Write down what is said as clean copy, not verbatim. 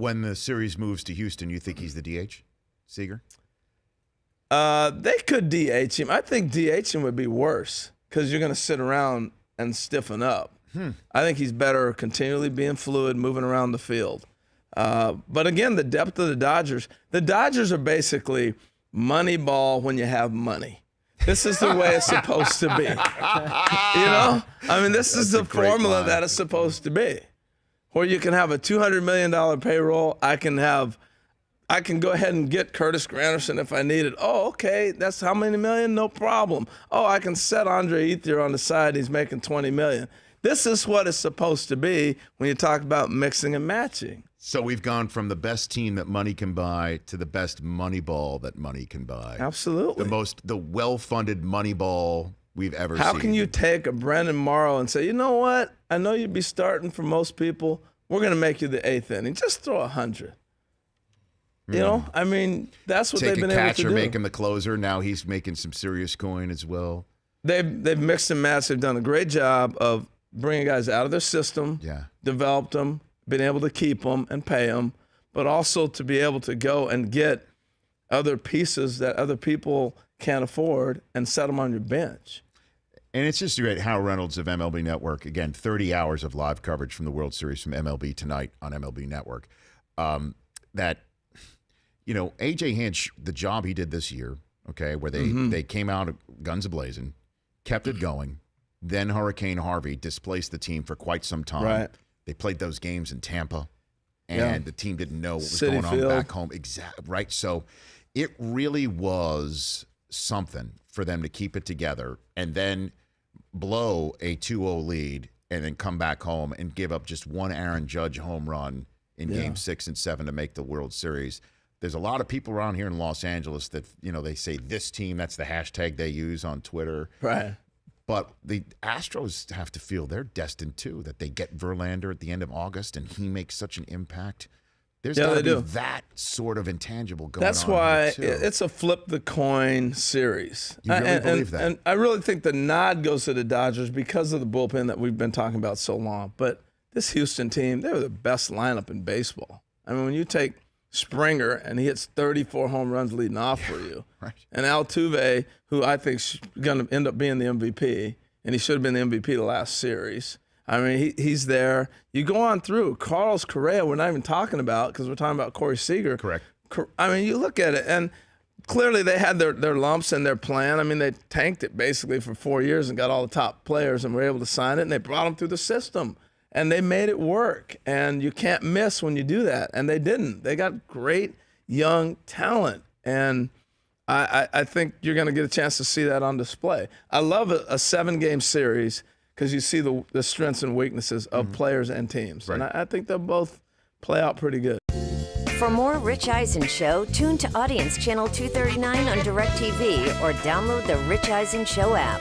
when the series moves to Houston, you think he's the DH, Seager? They could DH him. I think DHing would be worse because you're going to sit around and stiffen up. I think he's better continually being fluid, moving around the field. But again, the depth of the Dodgers are basically Moneyball when you have money. This is the way it's supposed to be. This is the formula that it's supposed to be. Where you can have a $200 million payroll. I can go ahead and get Curtis Granderson if I need it. Oh, okay, that's how many million? No problem. Oh, I can set Andre Ethier on the side. He's making $20 million. This is what it's supposed to be when you talk about mixing and matching. So we've gone from the best team that money can buy to the best Moneyball that money can buy. Absolutely. The well-funded Moneyball we've ever seen. How can you take a Brendan Morrow and say, you know what? I know you'd be starting for most people. We're going to make you the eighth inning. Just throw 100. That's what they've been able to do. Take a catcher, make him the closer. Now he's making some serious coin as well. They've mixed and matched. They've done a great job of bringing guys out of their system, developed them, been able to keep them and pay them, but also to be able to go and get other pieces that other people can't afford and set them on your bench. And it's just great. Hal Reynolds of MLB Network, again, 30 hours of live coverage from the World Series from MLB Tonight on MLB Network. A.J. Hinch, the job he did this year, okay, where they came out guns a-blazing, kept it going. Then Hurricane Harvey displaced the team for quite some time. Right. They played those games in Tampa, and the team didn't know what was going on back home. Exactly. Right. So it really was something for them to keep it together and then blow a 2-0 lead and then come back home and give up just one Aaron Judge home run in Game 6 and 7 to make the World Series. There's a lot of people around here in Los Angeles that, they say this team, that's the hashtag they use on Twitter. Right. But the Astros have to feel they're destined, too, that they get Verlander at the end of August and he makes such an impact. There's got to be that sort of intangible going on. That's why it's a flip-the-coin series. You really believe that? And I really think the nod goes to the Dodgers because of the bullpen that we've been talking about so long. But this Houston team, they were the best lineup in baseball. I mean, when you take Springer, and he hits 34 home runs leading off for you. Right. And Altuve, who I think is going to end up being the MVP, and he should have been the MVP the last series. I mean, he's there. You go on through. Carlos Correa, we're not even talking about because we're talking about Corey Seager. Correct. I mean, you look at it, and clearly they had their lumps and their plan. I mean, they tanked it basically for 4 years and got all the top players and were able to sign it, and they brought them through the system. And they made it work, and you can't miss when you do that. And they didn't. They got great young talent, and I think you're going to get a chance to see that on display. I love a 7-game series because you see the strengths and weaknesses of players and teams. Right. And I think they'll both play out pretty good. For more Rich Eisen Show, tune to Audience Channel 239 on DirecTV or download the Rich Eisen Show app.